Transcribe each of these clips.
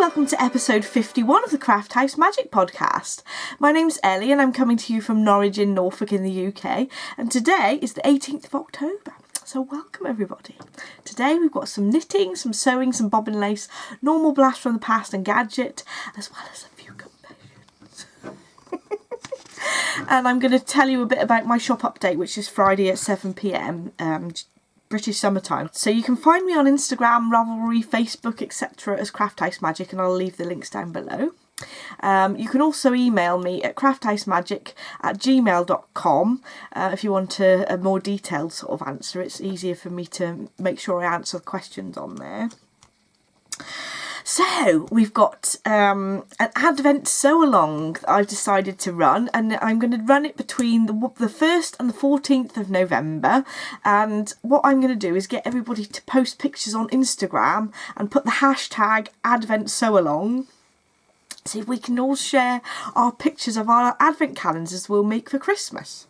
welcome to episode 51 of the Craft House Magic podcast. My name's Ellie and I'm coming to you from Norwich in Norfolk in the UK, and today is the 18th of October. So welcome everybody. Today we've got some knitting, some sewing, some bobbin lace, normal blast from the past and gadget, as well as a few confessions. And I'm going to tell you a bit about my shop update, which is Friday at 7 p.m. British summertime. So you can find me on Instagram, Ravelry, Facebook, etc. as Craft House Magic, and I'll leave the links down below. You can also email me at crafthousemagik@gmail.com if you want a more detailed sort of answer. It's easier for me to make sure I answer the questions on there. So we've got an Advent sew-along that I've decided to run, and I'm going to run it between the 1st and the 14th of November. And what I'm going to do is get everybody to post pictures on Instagram and put the hashtag Advent sew-along. See if we can all share our pictures of our Advent calendars we'll make for Christmas.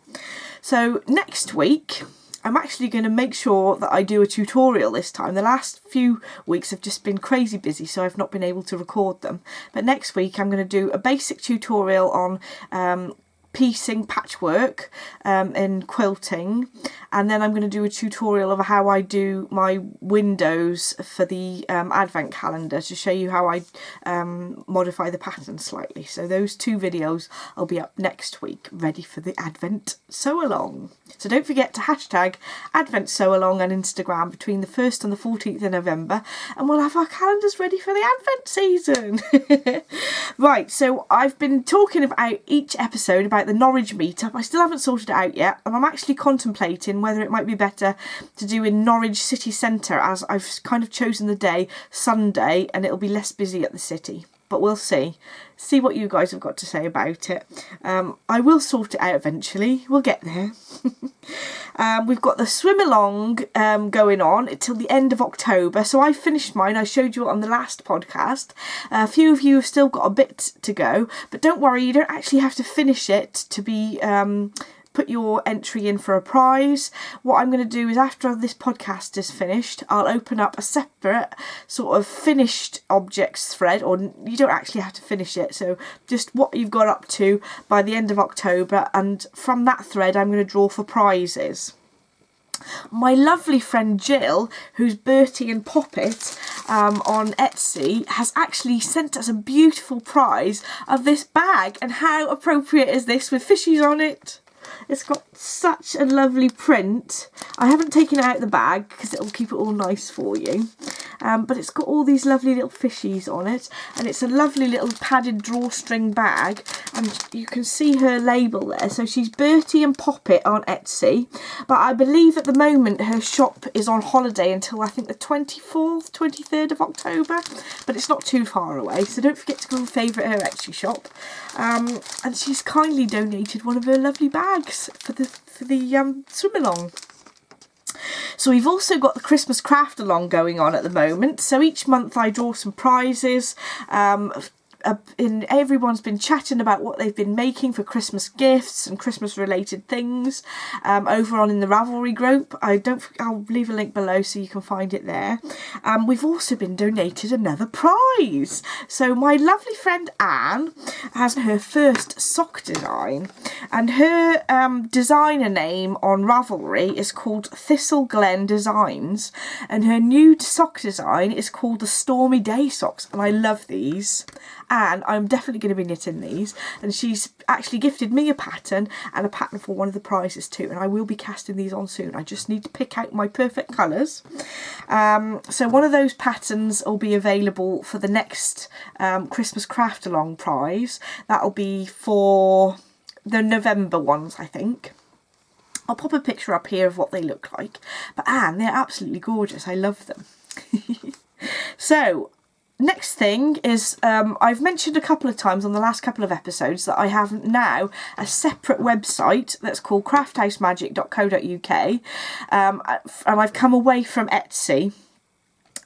So next week, I'm actually going to make sure that I do a tutorial this time. The last few weeks have just been crazy busy, so I've not been able to record them. But next week I'm going to do a basic tutorial on piecing patchwork and quilting, and then I'm going to do a tutorial of how I do my windows for the Advent calendar to show you how I modify the pattern slightly. So those two videos will be up next week, ready for the Advent sew-along. So don't forget to hashtag Advent sew-along on Instagram between the 1st and the 14th of November, and we'll have our calendars ready for the Advent season. Right, so I've been talking about each episode about the Norwich Meetup. I still haven't sorted it out yet, and I'm actually contemplating whether it might be better to do in Norwich city centre, as I've kind of chosen the day Sunday and it'll be less busy at the city. But we'll see what you guys have got to say about it. I will sort it out eventually. We'll get there. We've got the swim along going on until the end of October. So I finished mine. I showed you it on the last podcast. A few of you have still got a bit to go, but don't worry, you don't actually have to finish it to be put your entry in for a prize. What I'm going to do is, after this podcast is finished, I'll open up a separate sort of finished objects thread, or you don't actually have to finish it, so just what you've got up to by the end of October, and from that thread I'm going to draw for prizes. My lovely friend Jill, who's Bertie and Poppet on Etsy, has actually sent us a beautiful prize of this bag, and how appropriate is this with fishies on it? It's got such a lovely print. I haven't taken it out of the bag because it'll keep it all nice for you. But it's got all these lovely little fishies on it, and it's a lovely little padded drawstring bag, and you can see her label there. So she's Bertie and Poppet on Etsy, but I believe at the moment her shop is on holiday until I think the 24th, 23rd of October, but it's not too far away, so don't forget to go and favourite her Etsy shop. And she's kindly donated one of her lovely bags for the swim along. So we've also got the Christmas craft along going on at the moment. So each month I draw some prizes. Everyone's been chatting about what they've been making for Christmas gifts and Christmas related things over on in the Ravelry group. I'll leave a link below so you can find it there. We've also been donated another prize. So my lovely friend Anne has her first sock design, and her designer name on Ravelry is called Thistle Glen Designs, and her new sock design is called the Stormy Day socks, and I love these. And I'm definitely going to be knitting these, and she's actually gifted me a pattern and a pattern for one of the prizes too, and I will be casting these on soon. I just need to pick out my perfect colours. So one of those patterns will be available for the next Christmas craft along prize. That'll be for the November ones, I think. I'll pop a picture up here of what they look like, but Anne, they're absolutely gorgeous. I love them. So next thing is, I've mentioned a couple of times on the last couple of episodes that I have now a separate website that's called crafthousemagik.co.uk, and I've come away from Etsy.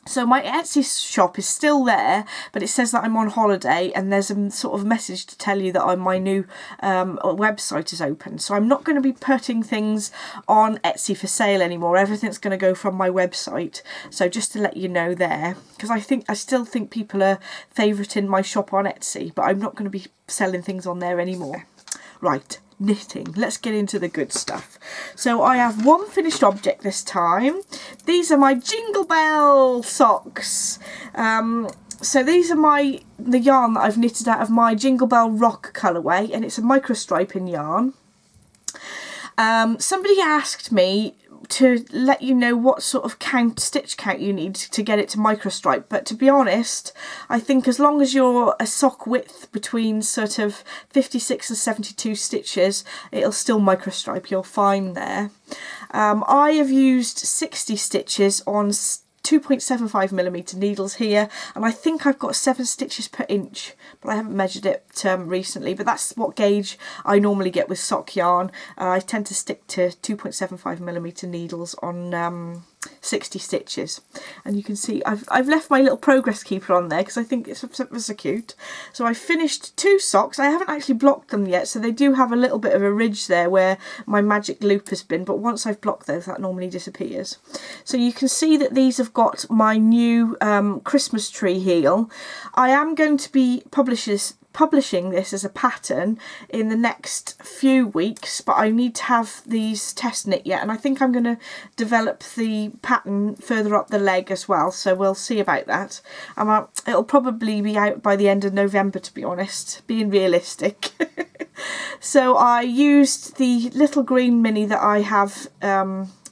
So my Etsy shop is still there, but it says that I'm on holiday, and there's a sort of message to tell you that my new website is open. So I'm not going to be putting things on Etsy for sale anymore. Everything's going to go from my website. So just to let you know there, because I still think people are favouriting my shop on Etsy, but I'm not going to be selling things on there anymore. Right. Knitting. Let's get into the good stuff. So I have one finished object this time. These are my Jingle Bell socks. So these are the yarn that I've knitted out of my Jingle Bell Rock colourway, and it's a micro striping yarn. Somebody asked me to let you know what sort of stitch count you need to get it to microstripe, but to be honest, I think as long as you're a sock width between sort of 56 and 72 stitches, it'll still microstripe. You'll find there. I have used 60 stitches on 2.75mm needles here, and I think I've got 7 stitches per inch, but I haven't measured it recently, but that's what gauge I normally get with sock yarn. I tend to stick to 2.75mm needles on 60 stitches, and you can see I've left my little progress keeper on there because I think it's so cute. So I finished 2 socks. I haven't actually blocked them yet, so they do have a little bit of a ridge there where my magic loop has been, but once I've blocked those, that normally disappears. So you can see that these have got my new Christmas tree heel. I am going to be publishing this as a pattern in the next few weeks, but I need to have these test knit yet, and I think I'm going to develop the pattern further up the leg as well, so we'll see about that. It'll probably be out by the end of November, to be honest, being realistic. So I used the little green mini that I have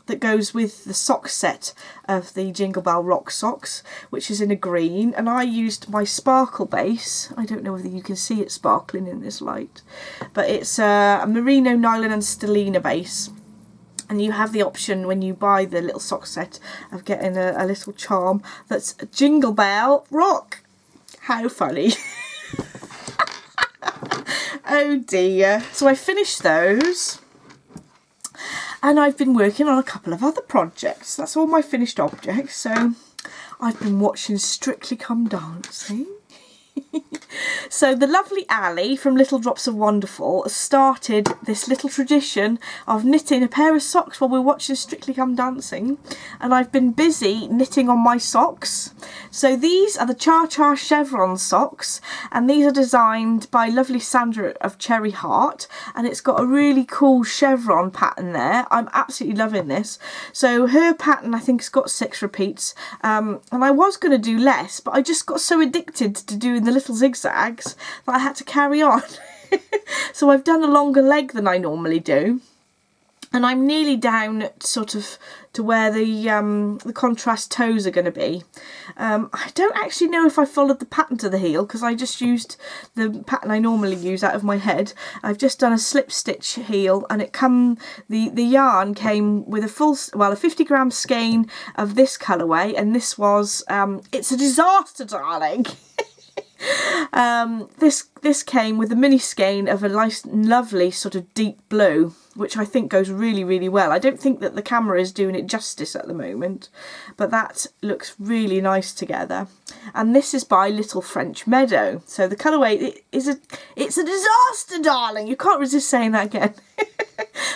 that goes with the sock set of the Jingle Bell Rock socks, which is in a green, and I used my sparkle base. I don't know whether you can see it sparkling in this light, but it's a merino, nylon and stellina base, and you have the option when you buy the little sock set of getting a little charm that's a Jingle Bell Rock. How funny. Oh dear. So I finished those, and I've been working on a couple of other projects. That's all my finished objects. So I've been watching Strictly Come Dancing. So the lovely Ellie from Little Drops of Wonderful started this little tradition of knitting a pair of socks while we're watching Strictly Come Dancing, and I've been busy knitting on my socks. So these are the Cha Cha chevron socks, and these are designed by lovely Sandra of Cherry Heart, and it's got a really cool chevron pattern there. I'm absolutely loving this. So her pattern, I think, has got 6 repeats, and I was going to do less, but I just got so addicted to doing the little zigzags that I had to carry on. So I've done a longer leg than I normally do, and I'm nearly down sort of to where the contrast toes are going to be. I don't actually know if I followed the pattern to the heel, because I just used the pattern I normally use out of my head. I've just done a slip stitch heel, and the yarn came with a 50-gram skein of this colourway, and this was it's a disaster, darling. This came with a mini skein of a nice, lovely sort of deep blue, which I think goes really, really well. I don't think that the camera is doing it justice at the moment, but that looks really nice together. And this is by Little French Meadow. So the colourway it's a disaster, darling. You can't resist saying that again.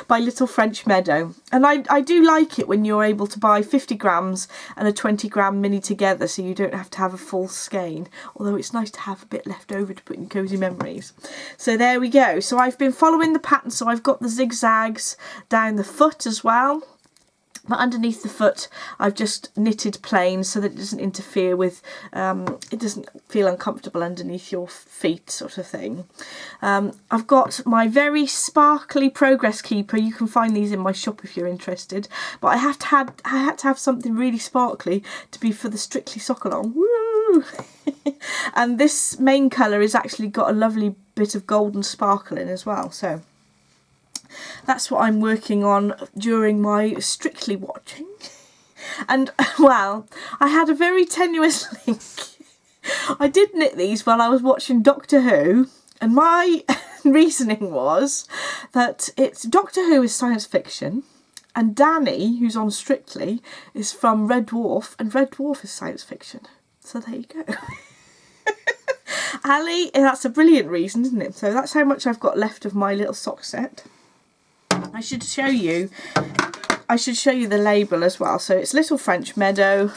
By Little French Meadow. And I do like it when you're able to buy 50 grams and a 20-gram mini together, so you don't have to have a full skein, although it's nice to have a bit left over to put in cosy memories. So there we go. So I've been following the pattern, so I've got the zigzags down the foot as well. But underneath the foot, I've just knitted plain so that it doesn't interfere with, it doesn't feel uncomfortable underneath your feet, sort of thing. I've got my very sparkly progress keeper. You can find these in my shop if you're interested. But I had to have something really sparkly to be for the Strictly Sock Along. Woo! And this main colour has actually got a lovely bit of golden sparkle in as well. So that's what I'm working on during my Strictly watching. And, well, I had a very tenuous link. I did knit these while I was watching Doctor Who, and my reasoning was that Doctor Who is science fiction, And Danny, who's on Strictly, is from Red Dwarf, and Red Dwarf is science fiction. So there you go. Ellie, that's a brilliant reason, isn't it? So that's how much I've got left of my little sock set. I should show you the label as well. So it's Little French Meadow,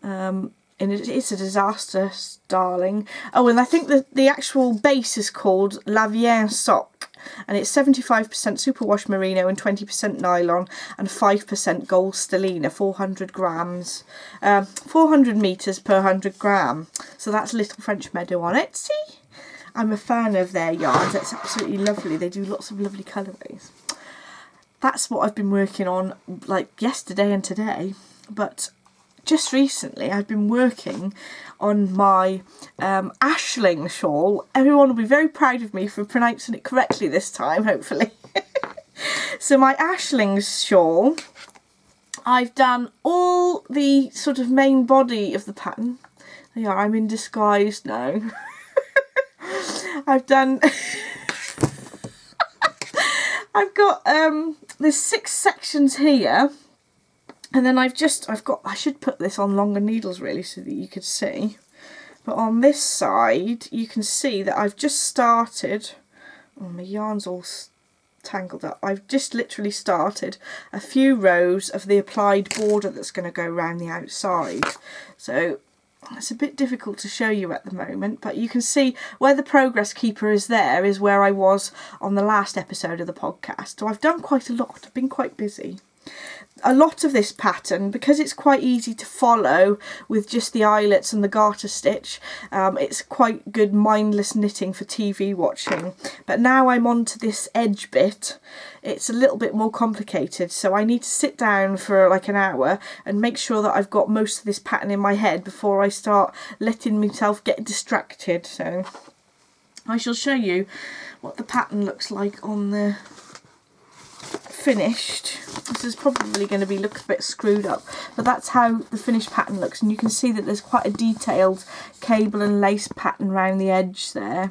and it's a disaster, darling. Oh, and I think the actual base is called La Vienne Sock, and it's 75% superwash merino and 20% nylon and 5% gold stellina, 400 grams, 400 meters per 100 gram. So that's Little French Meadow on Etsy. I'm a fan of their yarns. It's absolutely lovely. They do lots of lovely colourways. That's what I've been working on like yesterday and today. But just recently I've been working on my Ashling shawl. Everyone will be very proud of me for pronouncing it correctly this time, hopefully. So my Ashling shawl, I've done all the sort of main body of the pattern. There you are, I'm in disguise now. I've done... I've got, there's 6 sections here. And then I should put this on longer needles really so that you could see. But on this side, you can see that I've just started, oh, my yarn's all tangled up. I've just literally started a few rows of the applied border that's going to go around the outside. So it's a bit difficult to show you at the moment, but you can see where the progress keeper is there is where I was on the last episode of the podcast. So I've done quite a lot. I've been quite busy. A lot of this pattern, because it's quite easy to follow with just the eyelets and the garter stitch, it's quite good mindless knitting for TV watching. But now I'm on to this edge bit, it's a little bit more complicated, so I need to sit down for like an hour and make sure that I've got most of this pattern in my head before I start letting myself get distracted. So I shall show you what the pattern looks like on the finished. This is probably going to look a bit screwed up, but that's how the finished pattern looks, and you can see that there's quite a detailed cable and lace pattern around the edge there.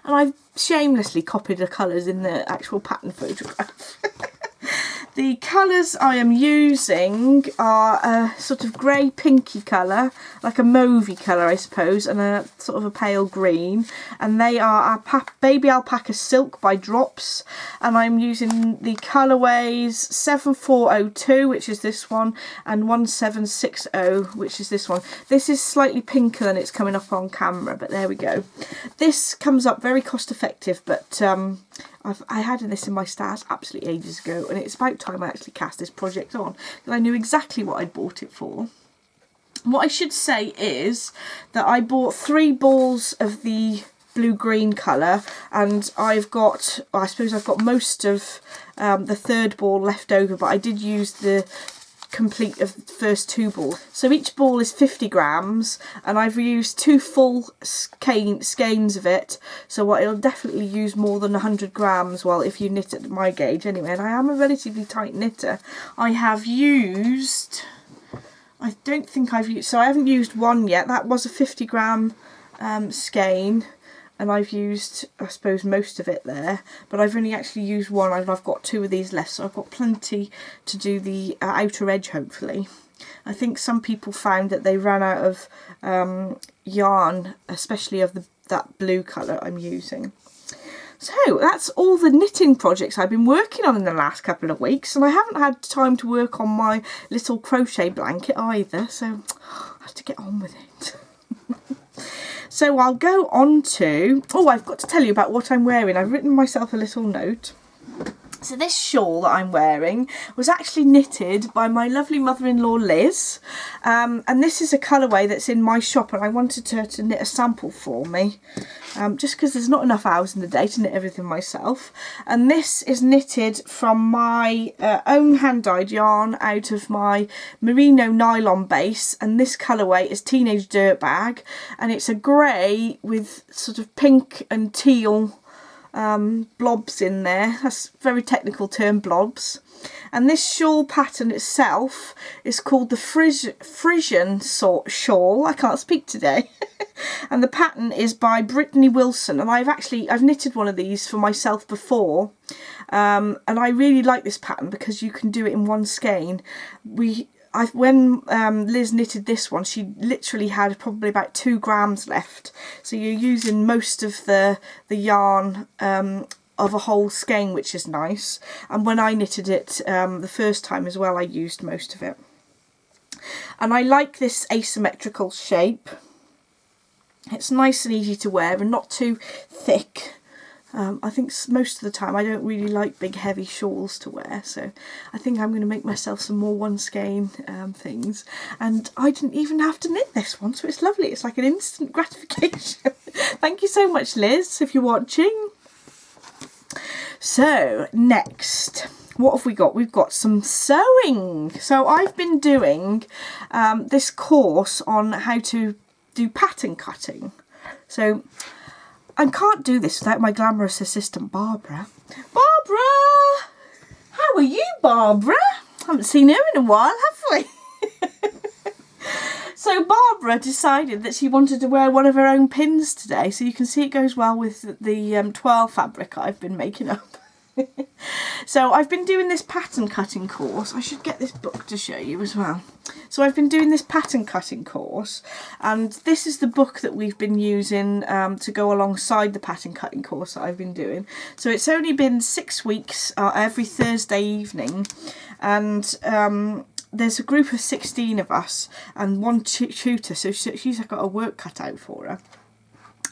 And I've shamelessly copied the colours in the actual pattern photograph. The colours I am using are a sort of grey pinky colour, like a mauvey colour I suppose, and a sort of a pale green, and they are Baby Alpaca Silk by Drops, and I'm using the colourways 7402, which is this one, and 1760, which is this one. This is slightly pinker than it's coming up on camera, but there we go. This comes up very cost effective, but I had this in my stash absolutely ages ago, and it's about time I actually cast this project on, because I knew exactly what I'd bought it for. What I should say is that I bought 3 balls of the blue-green colour, and I suppose I've got most of the 3rd ball left over, but I did use the complete of the first 2 balls. So each ball is 50 grams, and I've used 2 full skeins of it, so it'll definitely use more than 100 grams, well, if you knit at my gauge anyway, and I am a relatively tight knitter. I have used, I don't think I've used, so I haven't used one yet. That was a 50 gram skein, and I've used, I suppose, most of it there, but I've only actually used one, and I've got 2 of these left, so I've got plenty to do the outer edge, hopefully. I think some people found that they ran out of yarn, especially of that blue colour I'm using. So that's all the knitting projects I've been working on in the last couple of weeks, and I haven't had time to work on my little crochet blanket either, so I have to get on with it. So I'll go on to, I've got to tell you about what I'm wearing. I've written myself a little note. So this shawl that I'm wearing was actually knitted by my lovely mother-in-law Liz, and this is a colourway that's in my shop, and I wanted her to knit a sample for me, just because there's not enough hours in the day to knit everything myself. And this is knitted from my own hand-dyed yarn out of my merino nylon base, and this colourway is Teenage Dirtbag, and it's a grey with sort of pink and teal blobs in there. That's a very technical term, blobs. And this shawl pattern itself is called the Frisson Shawl. I can't speak today. And the pattern is by Brittany Wilson, and I've knitted one of these for myself before, and I really like this pattern because you can do it in one skein. When Liz knitted this one, she literally had probably about 2 grams left, so you're using most of the yarn of a whole skein, which is nice. And when I knitted it the first time as well, I used most of it. And I like this asymmetrical shape. It's nice and easy to wear and not too thick. I think most of the time I don't really like big heavy shawls to wear, so I think I'm going to make myself some more one skein things. And I didn't even have to knit this one, so it's lovely. It's like an instant gratification. Thank you so much, Liz, if you're watching. So next, what have we got? We've got some sewing. So I've been doing this course on how to do pattern cutting. So I can't do this without my glamorous assistant Barbara. Barbara! How are you, Barbara? Haven't seen her in a while, have we? So Barbara decided that she wanted to wear one of her own pins today, so you can see it goes well with the twirl fabric I've been making up. So I've been doing this pattern cutting course. I should get this book to show you as well. So I've been doing this pattern cutting course, and this is the book that we've been using to go alongside the pattern cutting course that I've been doing. So it's only been 6 weeks, every Thursday evening, and there's a group of 16 of us and one tutor, so she's got a work cut out for her.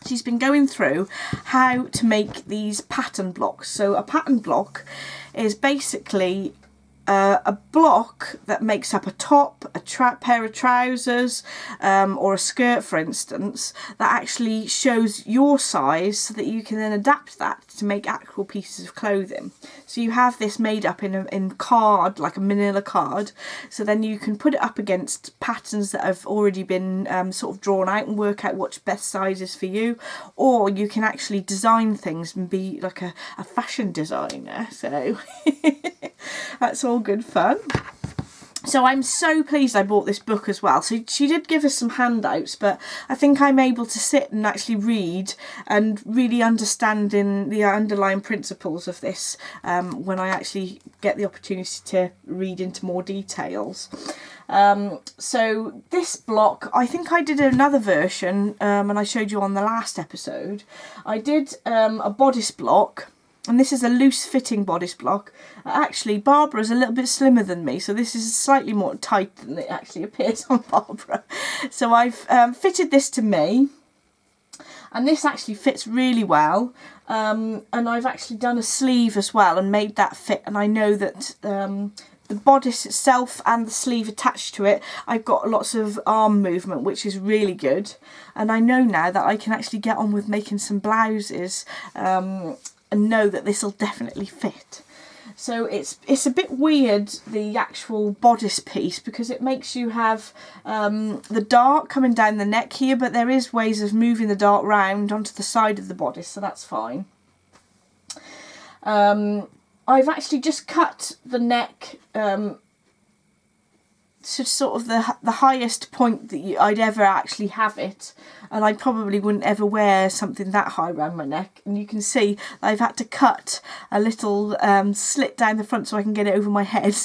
She's been going through how to make these pattern blocks. So a pattern block is basically a block that makes up a top, a pair of trousers, or a skirt, for instance, that actually shows your size so that you can then adapt that to make actual pieces of clothing. So you have this made up in card, like a manila card, so then you can put it up against patterns that have already been sort of drawn out and work out what's best sizes for you, or you can actually design things and be like a fashion designer. So that's all good fun. So I'm so pleased I bought this book as well. So she did give us some handouts, but I think I'm able to sit and actually read and really understanding the underlying principles of this when I actually get the opportunity to read into more details. So this block, I think I did another version and I showed you on the last episode. I did a bodice block. And this is a loose fitting bodice block. Actually, Barbara's a little bit slimmer than me, so this is slightly more tight than it actually appears on Barbara. So I've fitted this to me, and this actually fits really well. And I've actually done a sleeve as well and made that fit, and I know that the bodice itself and the sleeve attached to it, I've got lots of arm movement, which is really good. And I know now that I can actually get on with making some blouses and know that this will definitely fit. So it's a bit weird, the actual bodice piece, because it makes you have the dart coming down the neck here, but there is ways of moving the dart round onto the side of the bodice, so that's fine. I've actually just cut the neck to sort of the highest point that I'd ever actually have it, and I probably wouldn't ever wear something that high around my neck. And you can see I've had to cut a little slit down the front so I can get it over my head.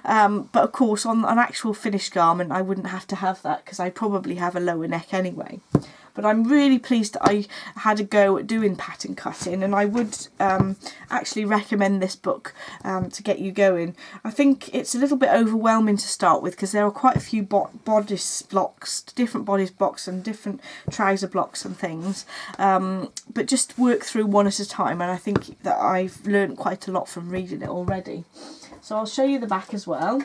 But of course on an actual finished garment I wouldn't have to have that, because I probably have a lower neck anyway. But I'm really pleased that I had a go at doing pattern cutting, and I would actually recommend this book to get you going. I think it's a little bit overwhelming to start with, because there are quite a few bodice blocks, different bodice blocks and different trouser blocks and things. But just work through one at a time, and I think that I've learned quite a lot from reading it already. So I'll show you the back as well.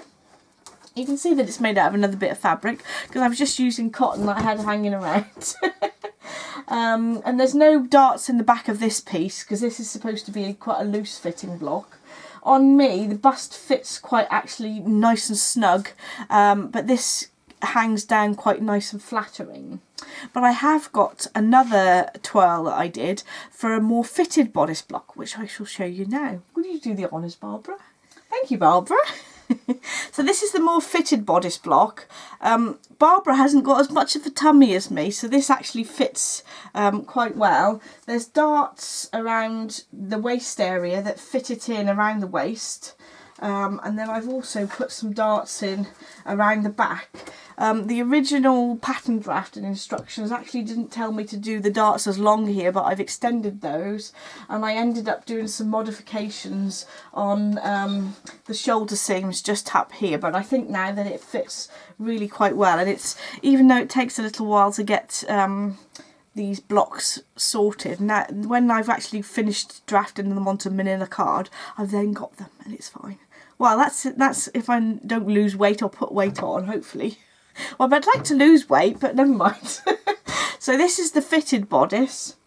You can see that it's made out of another bit of fabric, because I was just using cotton that I had hanging around. And there's no darts in the back of this piece, because this is supposed to be quite a loose fitting block. On me, the bust fits quite actually nice and snug, but this hangs down quite nice and flattering. But I have got another twirl that I did for a more fitted bodice block, which I shall show you now. Will you do the honours, Barbara? Thank you, Barbara. So this is the more fitted bodice block. Barbara hasn't got as much of a tummy as me, so this actually fits quite well. There's darts around the waist area that fit it in around the waist. And then I've also put some darts in around the back. The original pattern draft and instructions actually didn't tell me to do the darts as long here, but I've extended those, and I ended up doing some modifications on the shoulder seams just up here, but I think now that it fits really quite well. And it's, even though it takes a little while to get these blocks sorted, now when I've actually finished drafting them onto manila card, I've then got them and it's fine. Well, that's if I don't lose weight or put weight on, hopefully. Well, I'd like to lose weight, but never mind. So this is the fitted bodice.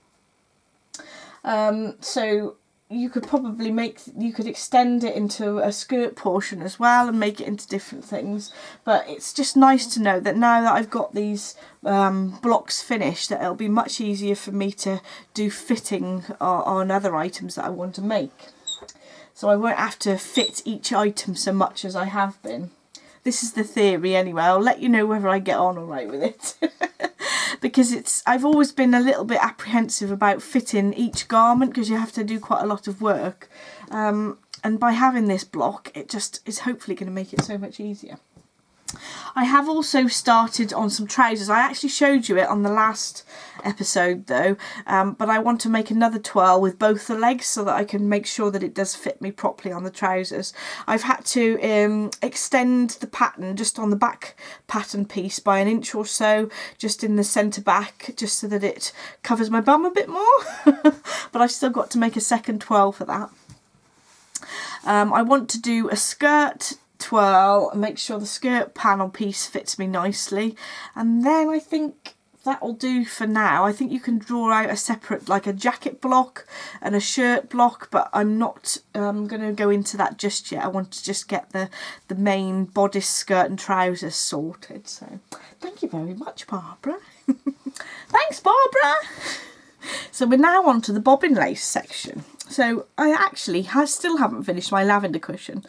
So you could probably you could extend it into a skirt portion as well and make it into different things. But it's just nice to know that now that I've got these blocks finished, that it'll be much easier for me to do fitting on other items that I want to make. So I won't have to fit each item so much as I have been. This is the theory anyway. I'll let you know whether I get on all right with it. Because I've always been a little bit apprehensive about fitting each garment, because you have to do quite a lot of work. And by having this block, it just is hopefully going to make it so much easier. I have also started on some trousers. I actually showed you it on the last episode though, but I want to make another twirl with both the legs so that I can make sure that it does fit me properly on the trousers. I've had to extend the pattern just on the back pattern piece by 1 inch or so, just in the centre back, just so that it covers my bum a bit more. But I've still got to make a second twirl for that. I want to do a skirt twirl and make sure the skirt panel piece fits me nicely, and then I think that'll do for now. I think you can draw out a separate, like a jacket block and a shirt block, but I'm not going to go into that just yet. I want to just get the main bodice, skirt and trousers sorted. So thank you very much, Barbara. Thanks, Barbara. So we're now on to the bobbin lace section. So I actually still haven't finished my lavender cushion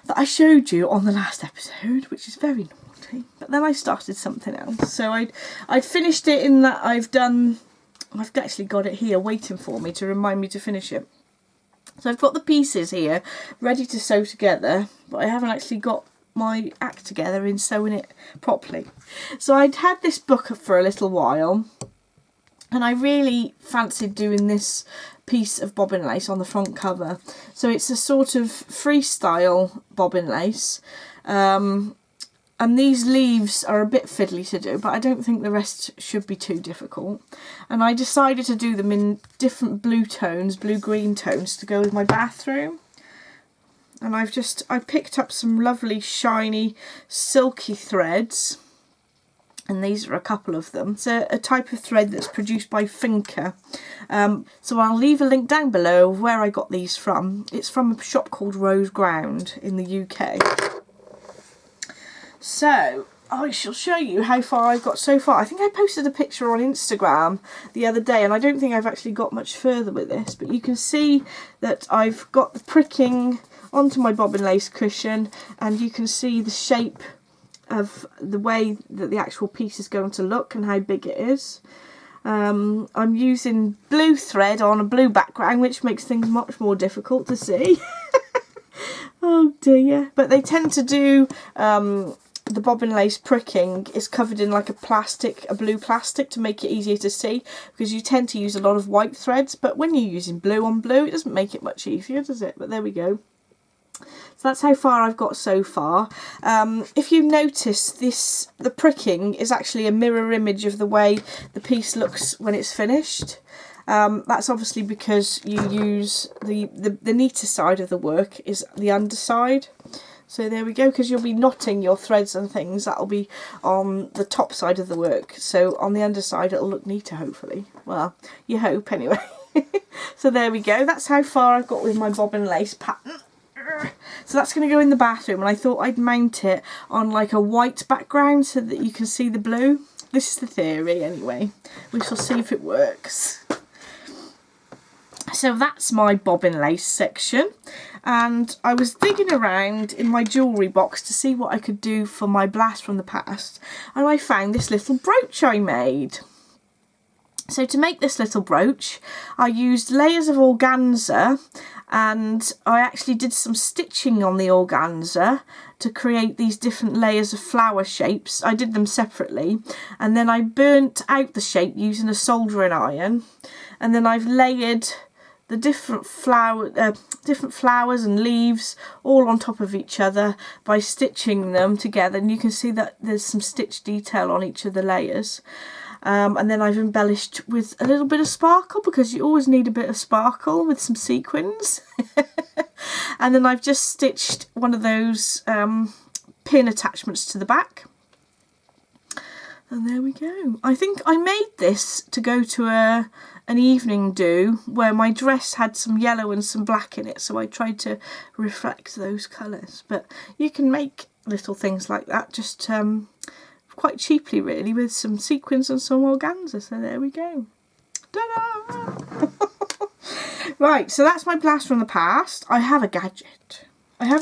that I showed you on the last episode, which is very naughty. But then I started something else. So I'd finished it in that I've actually got it here waiting for me to remind me to finish it. So I've got the pieces here ready to sew together, but I haven't actually got my act together in sewing it properly. So I'd had this book for a little while, and I really fancied doing this piece of bobbin lace on the front cover. So it's a sort of freestyle bobbin lace, and these leaves are a bit fiddly to do, but I don't think the rest should be too difficult. And I decided to do them in different blue tones, blue-green tones, to go with my bathroom. And I picked up some lovely shiny silky threads, and these are a couple of them. It's a type of thread that's produced by Finca. So I'll leave a link down below of where I got these from. It's from a shop called Rose Ground in the UK. So I shall show you how far I've got so far. I think I posted a picture on Instagram the other day, and I don't think I've actually got much further with this, but you can see that I've got the pricking onto my bobbin lace cushion, and you can see the shape of the way that the actual piece is going to look and how big it is. I'm using blue thread on a blue background, which makes things much more difficult to see. Oh dear. But they tend to do the bobbin lace pricking is covered in like a blue plastic to make it easier to see, because you tend to use a lot of white threads, but when you're using blue on blue, it doesn't make it much easier, does it? But there we go. So that's how far I've got so far. If you notice, the pricking is actually a mirror image of the way the piece looks when it's finished. That's obviously because you use the neater side of the work is the underside. So there we go, because you'll be knotting your threads and things. That'll be on the top side of the work. So on the underside it'll look neater, hopefully. Well, you hope anyway. So there we go. That's how far I've got with my bobbin lace pattern. So that's going to go in the bathroom, and I thought I'd mount it on like a white background so that you can see the blue. This is the theory anyway. We shall see if it works. So that's my bobbin lace section, and I was digging around in my jewellery box to see what I could do for my blast from the past, and I found this little brooch I made. So to make this little brooch, I used layers of organza, and I actually did some stitching on the organza to create these different layers of flower shapes. I did them separately, and then I burnt out the shape using a soldering iron, and then I've layered the different flowers and leaves all on top of each other by stitching them together, and you can see that there's some stitch detail on each of the layers. And then I've embellished with a little bit of sparkle, because you always need a bit of sparkle with some sequins. And then I've just stitched one of those pin attachments to the back. And there we go. I think I made this to go to an evening do where my dress had some yellow and some black in it, so I tried to reflect those colours. But you can make little things like that just quite cheaply, really, with some sequins and some organza. So there we go. Ta-da! Right, so that's my blast from the past. I have a gadget. Do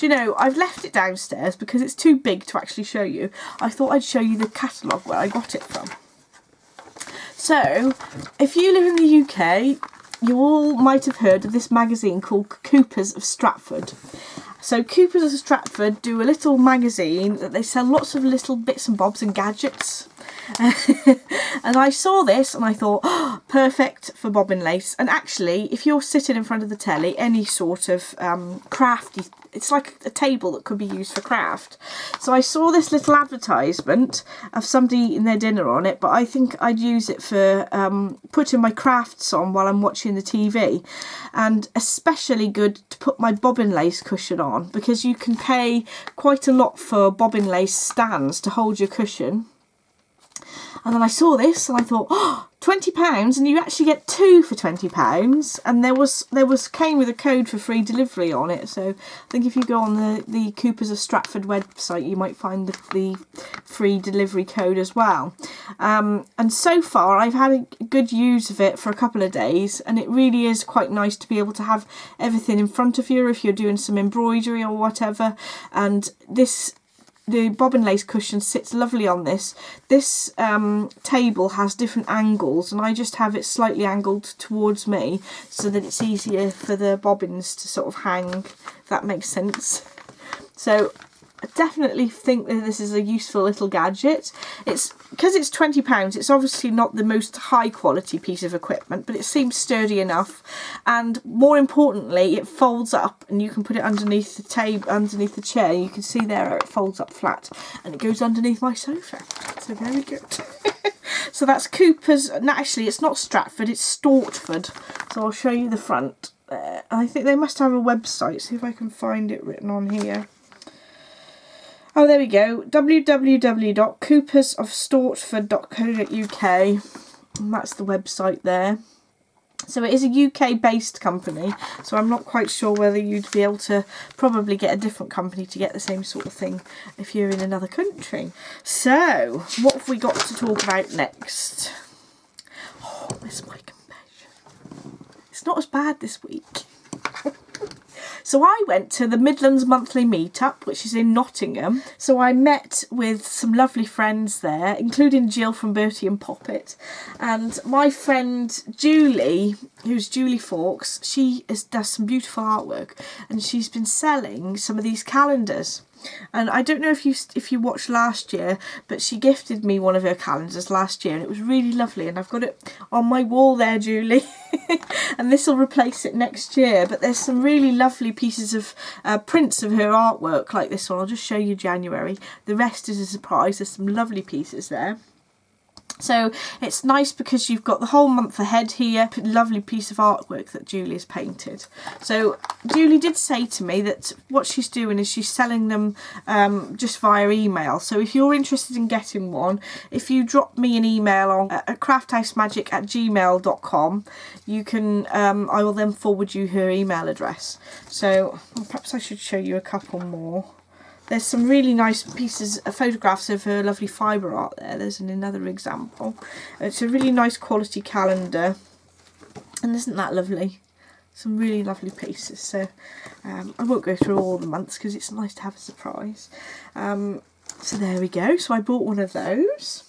you know, I've left it downstairs because it's too big to actually show you. I thought I'd show you the catalogue where I got it from. So, if you live in the UK, you all might have heard of this magazine called Coopers of Stratford. So Coopers of Stratford do a little magazine that they sell lots of little bits and bobs and gadgets. And I saw this and I thought, oh, perfect for bobbin lace. And actually, if you're sitting in front of the telly, any sort of crafty, it's like a table that could be used for craft. So I saw this little advertisement of somebody eating their dinner on it, but I think I'd use it for putting my crafts on while I'm watching the TV. And especially good to put my bobbin lace cushion on, because you can pay quite a lot for bobbin lace stands to hold your cushion. And then I saw this and I thought, oh, £20, and you actually get two for £20. And there came with a code for free delivery on it. So I think if you go on the Coopers of Stratford website, you might find the free delivery code as well. And so far I've had a good use of it for a couple of days, and it really is quite nice to be able to have everything in front of you if you're doing some embroidery or whatever. And the bobbin lace cushion sits lovely on this. This table has different angles, and I just have it slightly angled towards me so that it's easier for the bobbins to sort of hang, if that makes sense. So I definitely think that this is a useful little gadget. It's because it's £20, it's obviously not the most high quality piece of equipment, but it seems sturdy enough, and more importantly it folds up and you can put it underneath the table, underneath the chair. You can see there it folds up flat and it goes underneath my sofa. So very good. So that's Coopers. No, actually it's not Stratford, it's Stortford. So I'll show you the front. I think they must have a website. See if I can find it written on here. Oh, there we go, www.coopersofstortford.co.uk, and that's the website there. So it is a UK based company, so I'm not quite sure whether you'd be able to probably get a different company to get the same sort of thing if you're in another country. So, what have we got to talk about next? Oh, this is my confession. It's not as bad this week. So I went to the Midlands monthly meetup, which is in Nottingham. So I met with some lovely friends there, including Jill from Bertie and Poppet. And my friend Julie, who's Julie Fawkes, she does some beautiful artwork, and she's been selling some of these calendars. And I don't know if you watched last year, but she gifted me one of her calendars last year, and it was really lovely, and I've got it on my wall there, Julie. And this will replace it next year. But there's some really lovely pieces of prints of her artwork like this one. I'll just show you January. The rest is a surprise. There's some lovely pieces there. So it's nice because you've got the whole month ahead here. Lovely piece of artwork that Julie's painted. So Julie did say to me that what she's doing is she's selling them just via email. So if you're interested in getting one, if you drop me an email on crafthousemagik@gmail.com, you can I will then forward you her email address. So perhaps I should show you a couple more. There's some really nice pieces, photographs of her lovely fibre art there. There's another example. It's a really nice quality calendar. And isn't that lovely? Some really lovely pieces. So I won't go through all the months because it's nice to have a surprise. So there we go. So I bought one of those.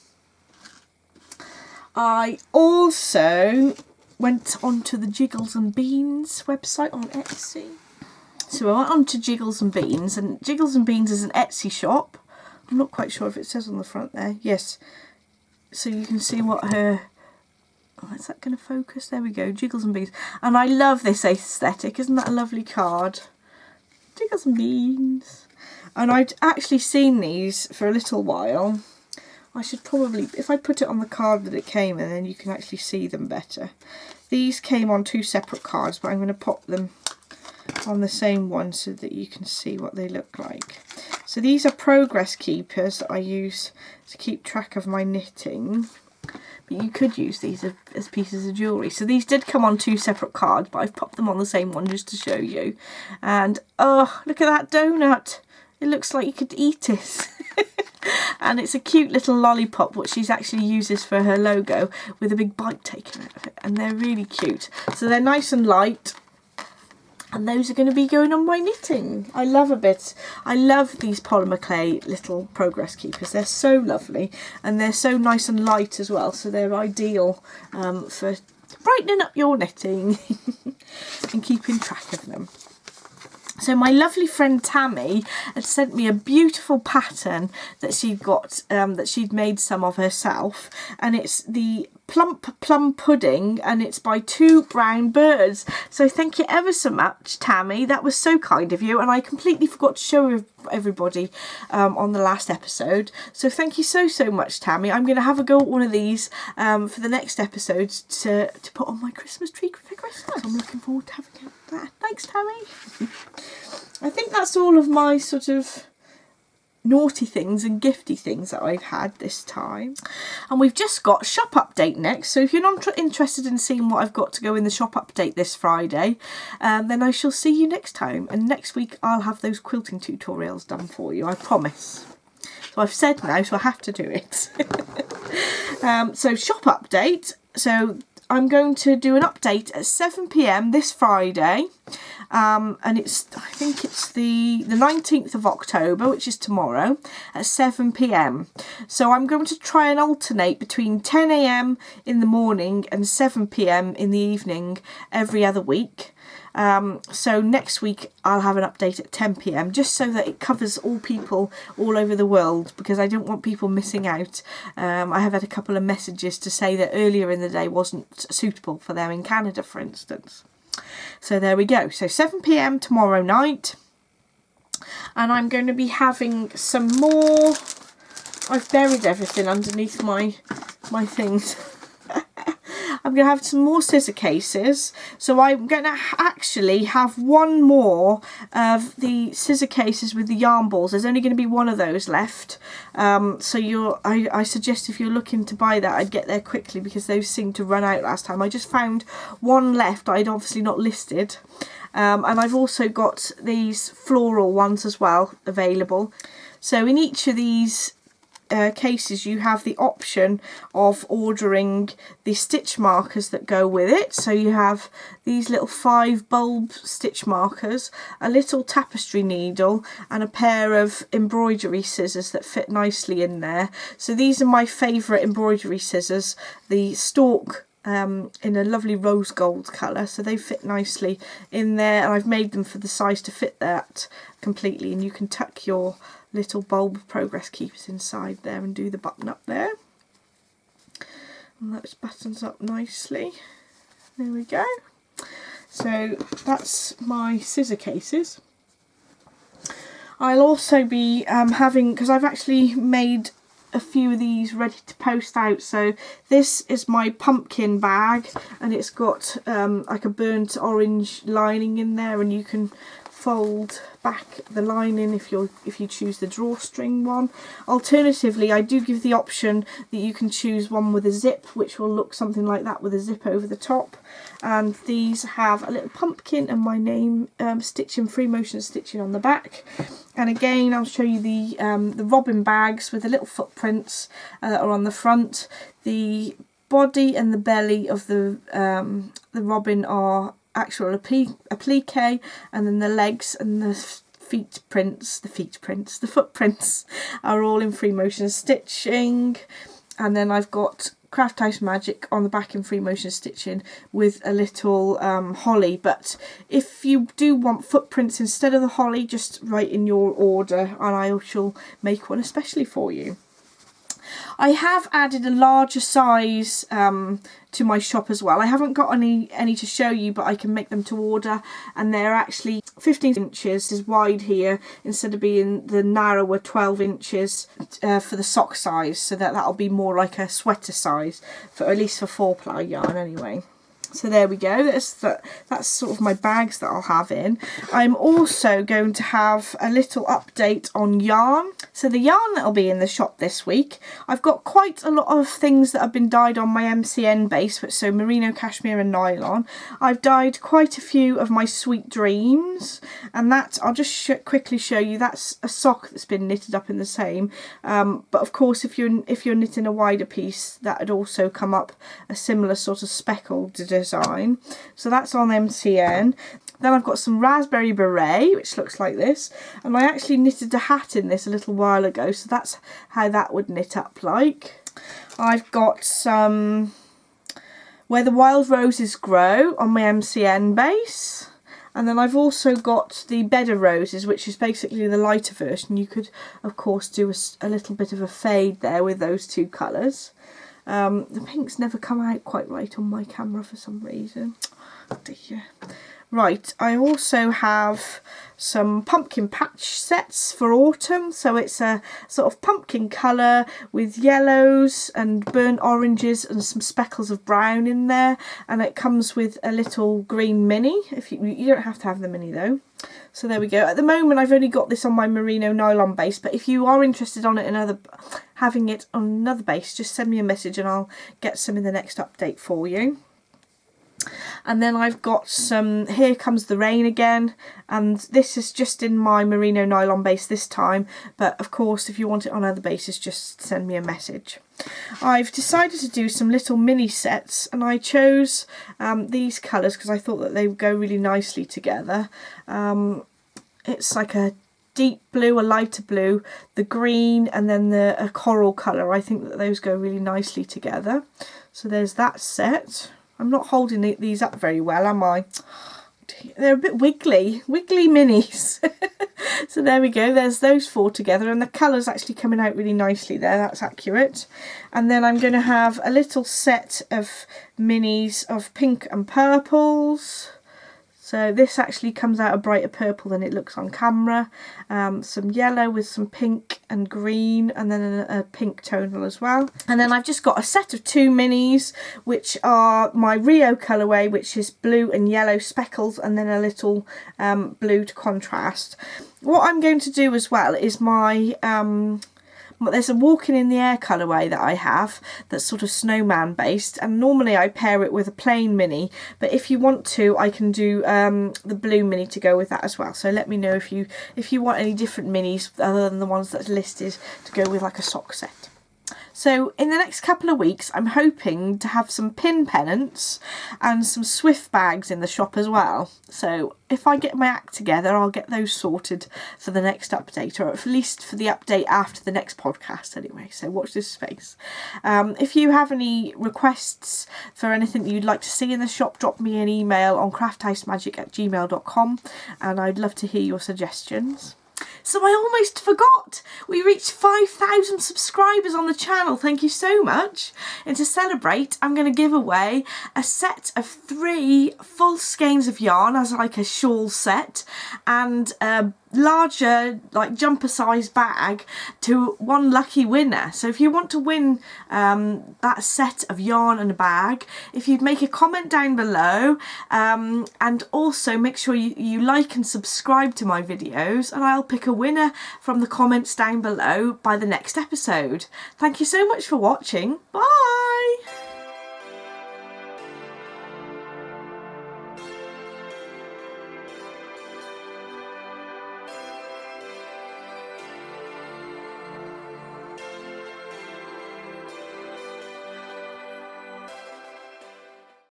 I also went onto the Jiggles and Beans website on Etsy. So I went on to Jiggles and Beans, and Jiggles and Beans is an Etsy shop. I'm not quite sure if it says on the front there. Yes. So you can see what her... Oh, is that going to focus? There we go. Jiggles and Beans. And I love this aesthetic. Isn't that a lovely card? Jiggles and Beans. And I'd actually seen these for a little while. I should probably, if I put it on the card that it came in, then you can actually see them better. These came on 2 separate cards, but I'm going to pop them on the same one so that you can see what they look like. So these are progress keepers that I use to keep track of my knitting. But you could use these as pieces of jewellery. So these did come on 2 separate cards, but I've popped them on the same one just to show you. And oh, look at that donut. It looks like you could eat it. And it's a cute little lollipop, which she's actually uses for her logo, with a big bite taken out of it. And they're really cute. So they're nice and light. And those are going to be going on my knitting. I love these polymer clay little progress keepers. They're so lovely, and they're so nice and light as well. So they're ideal for brightening up your knitting and keeping track of them. So my lovely friend Tammy had sent me a beautiful pattern that she'd got, that she'd made some of herself, and it's the Plum Pudding, and it's by 2 brown birds. So thank you ever so much, Tammy. That was so kind of you, and I completely forgot to show everybody on the last episode. So thank you so much, Tammy. I'm going to have a go at one of these for the next episode to put on my Christmas tree for Christmas. I'm looking forward to having a go at that. Thanks, Tammy. I think that's all of my sort of naughty things and gifty things that I've had this time. And we've just got shop update next, so if you're not interested in seeing what I've got to go in the shop update this Friday, then I shall see you next time, and next week I'll have those quilting tutorials done for you, I promise. So I've said now, so I have to do it. So shop update, so I'm going to do an update at 7 PM this Friday. And I think it's the 19th of October, which is tomorrow, at 7 PM. So I'm going to try and alternate between 10 AM in the morning and 7 PM in the evening every other week. So next week I'll have an update at 10 PM, just so that it covers all people all over the world, because I don't want people missing out. I have had a couple of messages to say that earlier in the day wasn't suitable for them in Canada, for instance. So there we go. So 7 PM tomorrow night. And I'm going to be having some more... I've buried everything underneath my things. I'm going to have some more scissor cases. So I'm going to actually have one more of the scissor cases with the yarn balls. There's only going to be one of those left. So I suggest if you're looking to buy that, I'd get there quickly, because those seemed to run out last time. I just found one left. I'd obviously not listed. And I've also got these floral ones as well available. So in each of these cases you have the option of ordering the stitch markers that go with it. So you have these little 5 bulb stitch markers, a little tapestry needle, and a pair of embroidery scissors that fit nicely in there. So these are my favourite embroidery scissors, the Stork in a lovely rose gold colour, so they fit nicely in there, and I've made them for the size to fit that completely, and you can tuck your little bulb progress keepers inside there and do the button up there, and that buttons up nicely. There we go. So that's my scissor cases. I'll also be having, because I've actually made a few of these ready to post out. So this is my pumpkin bag, and it's got like a burnt orange lining in there, and you can fold back the lining if you choose the drawstring one. Alternatively, I do give the option that you can choose one with a zip, which will look something like that with a zip over the top. And these have a little pumpkin and my name stitching, free motion stitching on the back. And again, I'll show you the robin bags with the little footprints that are on the front. The body and the belly of the robin are actual applique, and then the legs and the footprints are all in free motion stitching. And then I've got Craft House Magic on the back in free motion stitching with a little holly. But if you do want footprints instead of the holly, just write in your order and I shall make one especially for you. I have added a larger size to my shop as well. I haven't got any to show you, but I can make them to order, and they're actually 15 inches is wide here instead of being the narrower 12 inches for the sock size, so that'll be more like a sweater size, for at least for 4-ply yarn anyway. So there we go, that's sort of my bags that I'll have in. I'm also going to have a little update on yarn. So the yarn that'll be in the shop this week, I've got quite a lot of things that have been dyed on my MCN base, so merino, cashmere and nylon. I've dyed quite a few of my Sweet Dreams, and that, I'll just quickly show you, that's a sock that's been knitted up in the same. But of course if you're knitting a wider piece, that would also come up a similar sort of speckled design. So that's on MCN. Then I've got some raspberry beret, which looks like this, and I actually knitted a hat in this a little while ago, so that's how that would knit up like. I've got some Where the Wild Roses Grow on my MCN base, and then I've also got the Bed of Roses, which is basically the lighter version. You could of course do a little bit of a fade there with those two colours. The pinks never come out quite right on my camera for some reason. Oh dear. Right, I also have some pumpkin patch sets for autumn. So it's a sort of pumpkin colour with yellows and burnt oranges and some speckles of brown in there. And it comes with a little green mini. If you don't have to have the mini though. So there we go. At the moment I've only got this on my merino nylon base, but if you are interested on it having it on another base, just send me a message and I'll get some in the next update for you. And then I've got some Here Comes the Rain again, and this is just in my merino nylon base this time, but of course if you want it on other bases, just send me a message. I've decided to do some little mini sets, and I chose these colours because I thought that they would go really nicely together. It's like a deep blue, a lighter blue, the green, and then a coral colour. I think that those go really nicely together. So there's that set. I'm not holding these up very well, am I? They're a bit wiggly minis. So there we go, there's those four together, and the colour's actually coming out really nicely there, that's accurate. And then I'm going to have a little set of minis of pink and purples. So this actually comes out a brighter purple than it looks on camera. Some yellow with some pink and green, and then a pink tonal as well. And then I've just got a set of 2 minis, which are my Rio colourway, which is blue and yellow speckles, and then a little blue to contrast. What I'm going to do as well is there's a Walking in the Air colourway that I have that's sort of snowman based, and normally I pair it with a plain mini, but if you want to I can do the blue mini to go with that as well. So let me know if you want any different minis other than the ones that's listed to go with like a sock set. So in the next couple of weeks I'm hoping to have some pin pennants and some Swift bags in the shop as well. So if I get my act together, I'll get those sorted for the next update, or at least for the update after the next podcast anyway, so watch this space. If you have any requests for anything that you'd like to see in the shop, drop me an email on crafthousemagik@gmail.com, and I'd love to hear your suggestions. So I almost forgot, we reached 5,000 subscribers on the channel, thank you so much. And to celebrate, I'm going to give away a set of 3 full skeins of yarn as like a shawl set, and a larger like jumper size bag to one lucky winner. So if you want to win that set of yarn and a bag, if you'd make a comment down below, and also make sure you like and subscribe to my videos, and I'll pick a winner from the comments down below by the next episode. Thank you so much for watching. Bye!